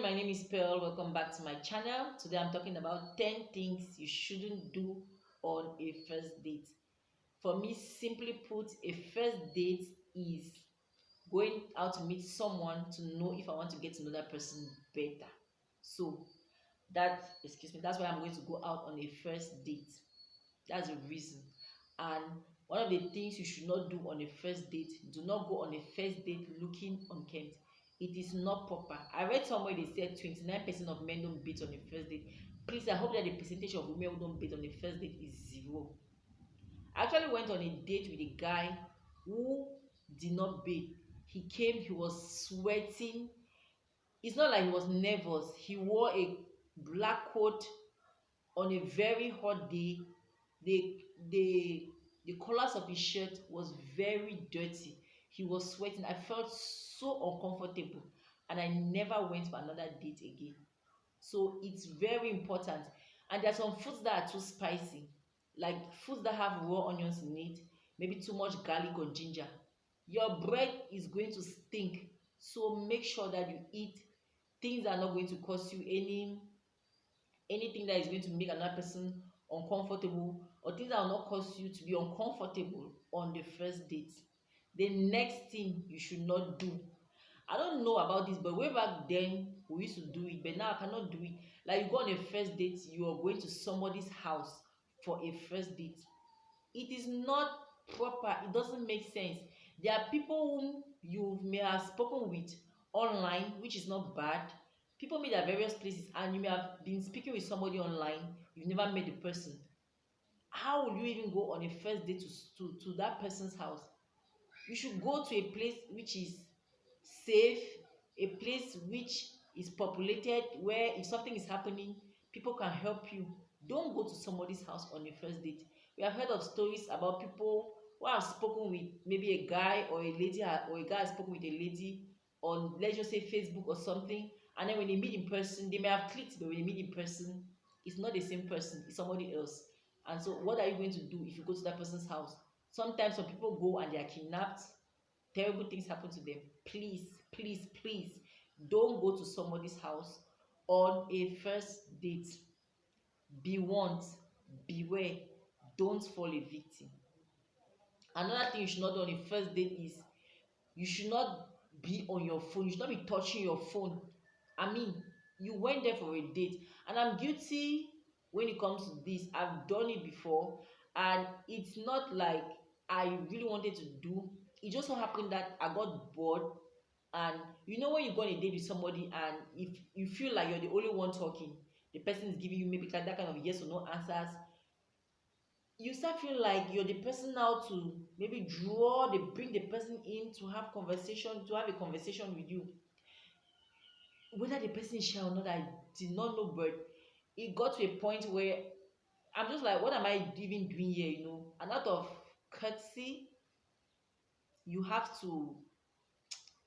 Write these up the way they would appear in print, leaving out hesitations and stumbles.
my name is Pearl. Welcome back to my channel. Today I'm talking about 10 things you shouldn't do on a first date. For me, simply put, a first date is going out to meet someone to know if I want to get to know that person better. So that's why I'm going to go out on a first date. That's the reason. And one of the things you should not do on a first date, do not go on a first date looking unkempt. It is not proper. I read somewhere they said 29% of men don't bait on a first date. Please, I hope that the percentage of women who don't bait on a first date is zero. I actually went on a date with a guy who did not bait. He came, he was sweating. It's not like he was nervous. He wore a black coat on a very hot day. The collars of his shirt was very dirty. He was sweating. I felt so uncomfortable, and I never went for another date again. So it's very important. And there are some foods that are too spicy, like foods that have raw onions in it, maybe too much garlic or ginger. Your bread is going to stink. So make sure that you eat things that are not going to cause you anything that is going to make another person uncomfortable, or things that will not cause you to be uncomfortable on the first date. The next thing you should not do, I don't know about this, but way back then we used to do it, but now I cannot do it. Like, you go on a first date, you are going to somebody's house for a first date. It is not proper. It doesn't make sense. There are people whom you may have spoken with online, which is not bad. People meet at various places, and you may have been speaking with somebody online, you've never met the person. How will you even go on a first date to that person's house? You should go to a place which is safe, a place which is populated, where if something is happening, people can help you. Don't go to somebody's house on your first date. We have heard of stories about people who have spoken with maybe a guy or a lady, or a guy has spoken with a lady on, let's just say, Facebook or something, and then when they meet in person, they may have clicked, but when they meet in person, it's not the same person, it's somebody else. And so what are you going to do if you go to that person's house? Sometimes some people go and they are kidnapped, terrible things happen to them. Please, please, please, don't go to somebody's house on a first date. Be warned, beware, don't fall a victim. Another thing you should not do on a first date is you should not be on your phone. You should not be touching your phone. I mean, you went there for a date, and I'm guilty when it comes to this. I've done it before, and it's not like I really wanted to do. It just so happened that I got bored. And you know, when you go on a date with somebody, and if you feel like you're the only one talking, the person is giving you maybe like that kind of yes or no answers, you start feeling like you're the person now to maybe bring the person in to have a conversation with you. Whether the person is shy or not, I did not know, but it got to a point where I'm just like, what am I even doing here? And out of courtesy, you have to.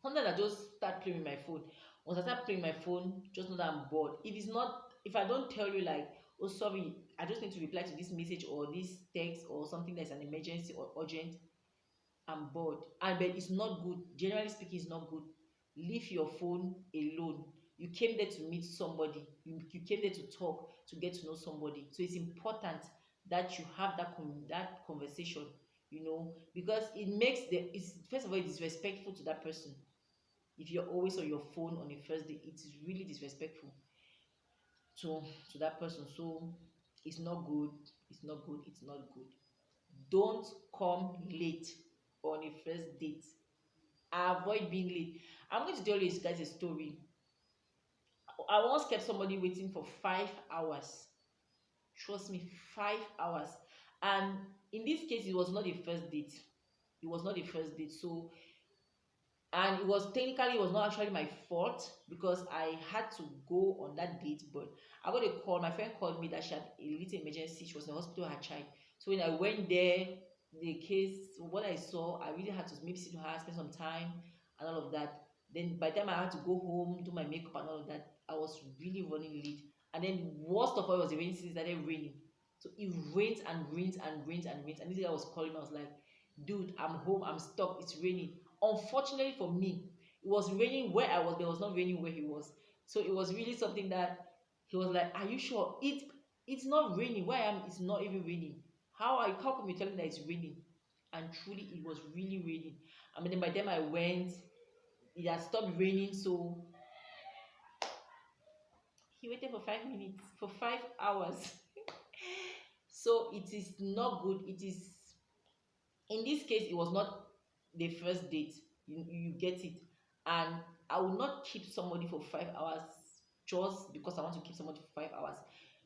Sometimes I just start playing with my phone. Once I start playing my phone, just know that I'm bored. If I don't tell you like, oh sorry, I just need to reply to this message or this text or something that's an emergency or urgent, I'm bored. And but it's not good. Generally speaking, it's not good. Leave your phone alone. You came there to meet somebody. You came there to talk, to get to know somebody. So it's important that you have that conversation, because it's first of all, it's disrespectful to that person. If you're always on your phone on the first day, it is really disrespectful to that person. So it's not good. It's not good. It's not good. Don't come late on a first date. Avoid being late. I'm going to tell you guys a story. I once kept somebody waiting for 5 hours. Trust me, 5 hours. And in this case, it was not the first date. It was not the first date. So, and it was not actually my fault because I had to go on that date. But I got a call. My friend called me that she had a little emergency. She was in the hospital with her child. So when I went there, the case, what I saw, I really had to maybe sit with her, spend some time, and all of that. Then by the time I had to go home, do my makeup and all of that, I was really running late. And then worst of all was the rain season started raining. So it rains and rains and rains and rains. And this guy was calling me. I was like, dude, I'm home, I'm stuck, it's raining. Unfortunately for me, it was raining where I was, but it was not raining where he was. So it was really something that he was like, "Are you sure it's not raining? Where I am, it's not even raining. How come you telling me that it's raining?" And truly, it was really raining. I mean, by the time I went, it had stopped raining. So he waited for 5 minutes, for 5 hours. So it is not good. It is, in this case, it was not the first date. You get it. And I will not keep somebody for 5 hours just because I want to keep somebody for 5 hours.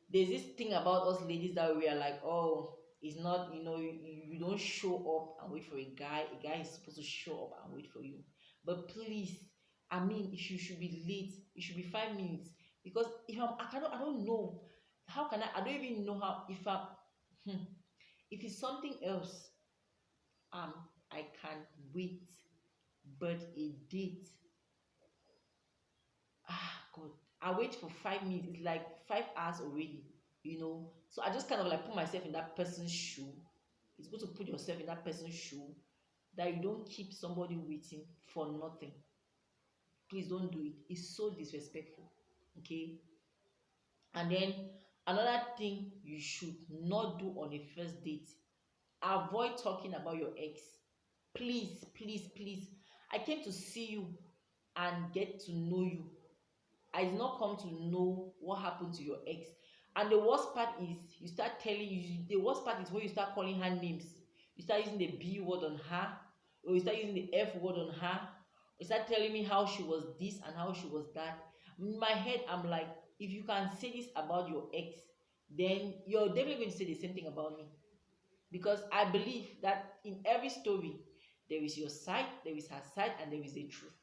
There's this thing about us ladies that we are like, oh, it's not, you don't show up and wait for a guy. A guy is supposed to show up and wait for you. But please, I mean, if you should be late, it should be 5 minutes. Because I don't know. How can I don't even know how, hmm, if it's something else, um, I can wait. But a date, God, I wait for 5 minutes. It's like 5 hours already. So I just kind of like put myself in that person's shoe. It's good to put yourself in that person's shoe, that you don't keep somebody waiting for nothing. Please don't do it. It's so disrespectful. Okay. And then another thing you should not do on a first date, avoid talking about your ex. Please, please, please. I came to see you and get to know you. I did not come to know what happened to your ex. And the worst part is the worst part is when you start calling her names. You start using the B word on her, or you start using the F word on her. You start telling me how she was this and how she was that. In my head, I'm like, if you can say this about your ex, then you're definitely going to say the same thing about me. Because I believe that in every story, there is your side, there is her side, and there is a truth.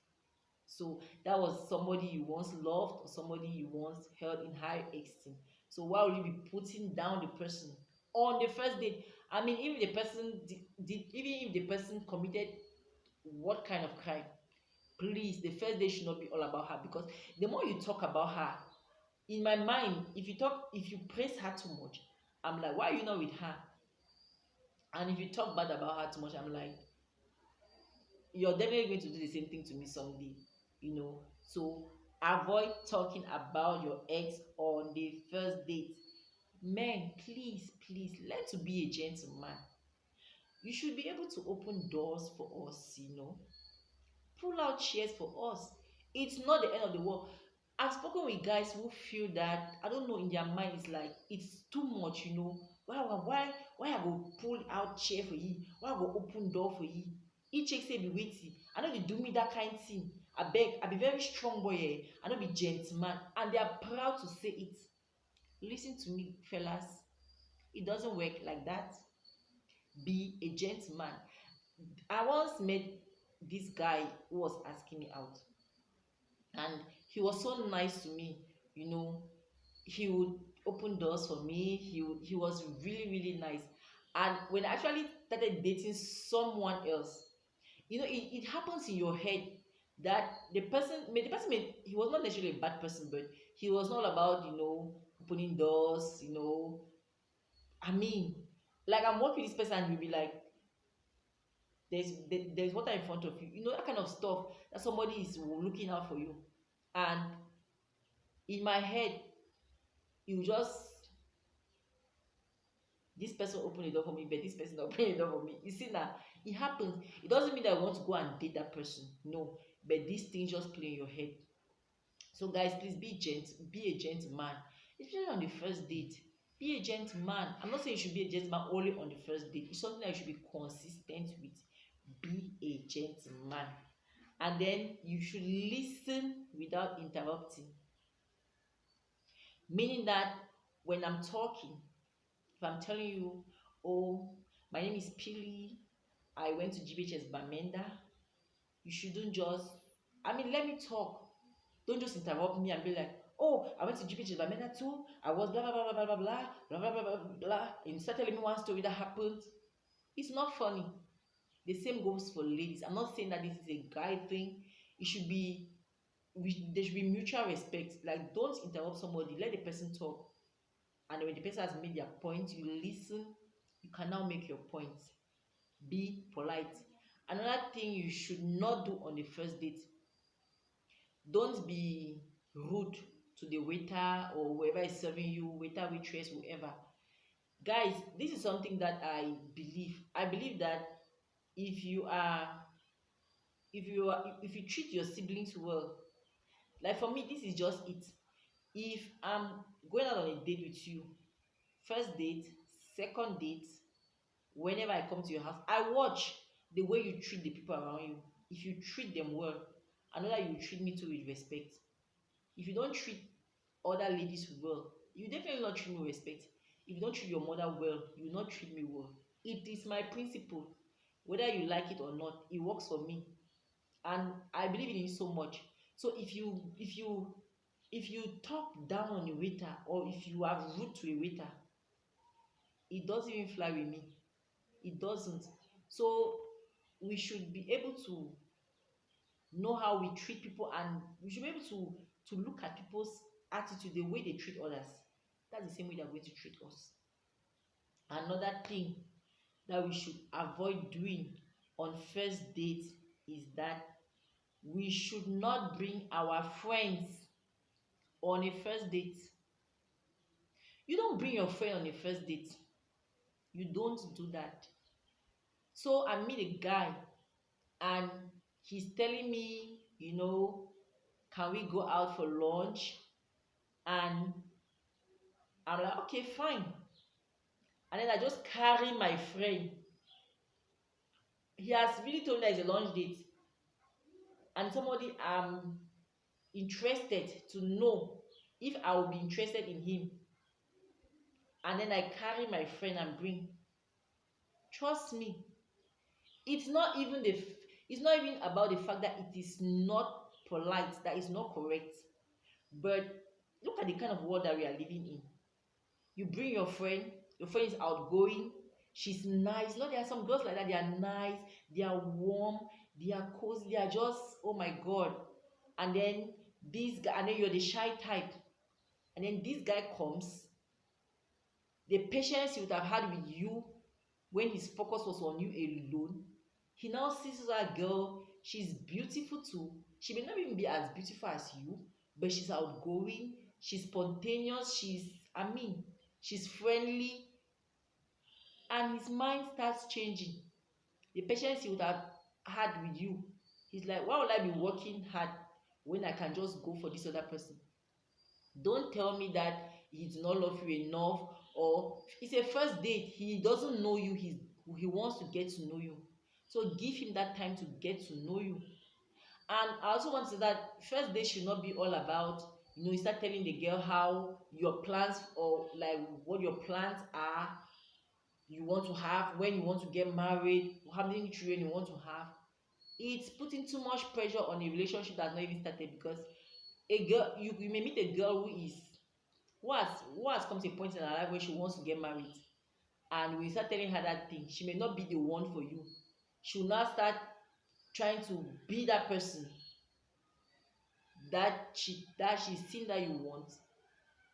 So that was somebody you once loved or somebody you once held in high esteem. So why would you be putting down the person on the first date? I mean, even the person even if the person committed what kind of crime, please, the first day should not be all about her, because the more you talk about her, in my mind, if you praise her too much, I'm like, why are you not with her? And if you talk bad about her too much, I'm like, you're definitely going to do the same thing to me someday. So avoid talking about your ex on the first date. Men, please, please learn to be a gentleman. You should be able to open doors for us. Pull out chairs for us. It's not the end of the world. I've spoken with guys who feel that, I don't know, in their mind it's like it's too much. Why I go pull out chair for you? Why I go open door for you? Each check say be waiting. I know they do me that kind thing. I beg, I be very strong boy. I know be gentleman, and they are proud to say it. Listen to me, fellas. It doesn't work like that. Be a gentleman. I once met this guy who was asking me out, and he was so nice to me. He would open doors for me. He was really, really nice. And when I actually started dating someone else, it happens in your head that he was not necessarily a bad person, but he was not about opening doors. I mean, like, I'm working with this person and you'll be like, there's water in front of you, that kind of stuff, that somebody is looking out for you. And in my head, you just, this person opened the door for me, but this person opened the door for me. You see now, it happens. It doesn't mean that I want to go and date that person. No, but these things just play in your head. So guys, please be a gentleman, especially on the first date. Be a gentleman. I'm not saying you should be a gentleman only on the first date. It's something that you should be consistent with. Be a gentleman. And then you should listen without interrupting. Meaning that when I'm talking, if I'm telling you, oh, my name is Pili, I went to GBHS Bamenda, you shouldn't just, I mean, let me talk. Don't just interrupt me and be like, oh, I went to GBHS Bamenda too, I was blah, blah, blah, blah, blah, blah, blah, blah, blah, blah, blah, and you start telling me one story that happened. It's not funny. The same goes for ladies. I'm not saying that this is a guy thing. It should be, there should be mutual respect. Like, don't interrupt somebody. Let the person talk. And when the person has made their point, you listen. You can now make your point. Be polite. Another thing you should not do on the first date, don't be rude to the waiter or whoever is serving you, waiter, waitress, whoever. Guys, this is something that I believe that if you are if you treat your siblings well, like for me, this is just it. If I'm going out on a date with you, first date, second date, whenever I come to your house, I watch the way you treat the people around you. If you treat them well, I know that you treat me too with respect. If you don't treat other ladies well, you definitely not treat me with respect. If you don't treat your mother well, you will not treat me well. It is my principle. Whether you like it or not, it works for me. And I believe in it so much. So if you talk down on a waiter, or if you are rude to a waiter, it doesn't even fly with me. It doesn't. So we should be able to know how we treat people, and we should be able to look at people's attitude, the way they treat others. That's the same way they're going to treat us. Another thing that we should avoid doing on first date is that we should not bring our friends on a first date. You don't bring your friend on a first date. You don't do that. So I meet a guy and he's telling me, can we go out for lunch? And I'm like, okay, fine. And then I just carry my friend. He has really told me that it's a lunch date, and somebody I'm interested to know if I will be interested in him. And then I carry my friend and bring. Trust me, it's not even it's not even about the fact that it is not polite, that is not correct. But look at the kind of world that we are living in. You bring your friend is outgoing, she's nice. There are some girls like that, they are nice, they are warm, they are cozy, they are just, oh my god. And then this guy, and then you're the shy type, and then this guy comes, the patience he would have had with you when his focus was on you alone, he now sees that girl, she's beautiful too. She may not even be as beautiful as you, but she's outgoing, she's spontaneous, she's friendly, and his mind starts changing. The patience he would have had with you, he's like, why would I be working hard when I can just go for this other person? Don't tell me that he does not love you enough, or it's a first date, he doesn't know you, he wants to get to know you. So give him that time to get to know you. And I also want to say that first date should not be all about, you start telling the girl how your plans, or like what your plans are, you want to have, when you want to get married, how many children you want to have. It's putting too much pressure on a relationship that's not even started, because a girl, you may meet a girl who has come to a point in her life where she wants to get married, and when you start telling her that thing, she may not be the one for you. She will now start trying to be that person that she's seen that you want,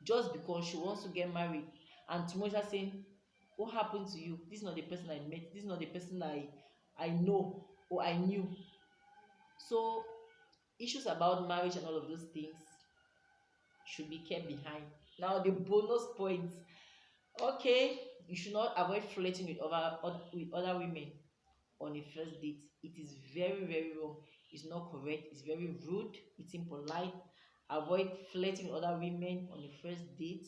just because she wants to get married. And tomorrow she's saying, what happened to you? This is not the person I met, this is not the person I know or I knew. So issues about marriage and all of those things should be kept behind. Now the bonus points. Okay, you should not avoid flirting with other women on a first date. It is very, very wrong. It's not correct. It's very rude. It's impolite. Avoid flirting with other women on the first date.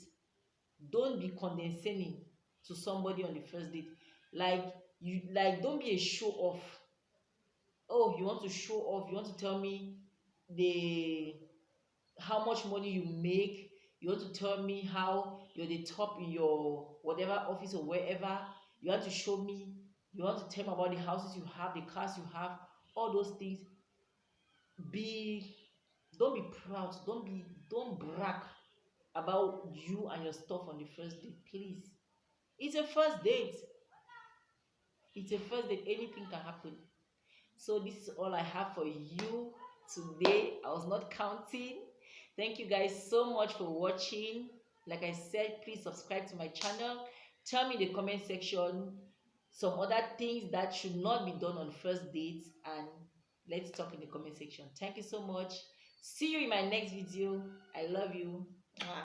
Don't be condescending to somebody on the first date. Don't be a show off. Oh, you want to show off, you want to tell me the how much money you make, you want to tell me how you're the top in your whatever office or wherever, you want to show me, you want to tell me about the houses you have, the cars you have, all those things. Be Don't be proud, don't brag about you and your stuff on the first date, please. It's a first date. Anything can happen. So this is all I have for you today. I was not counting. Thank you guys so much for watching. Like I said, please subscribe to my channel. Tell me in the comment section some other things that should not be done on first dates, and let's talk in the comment section. Thank you so much. See you in my next video. I love you.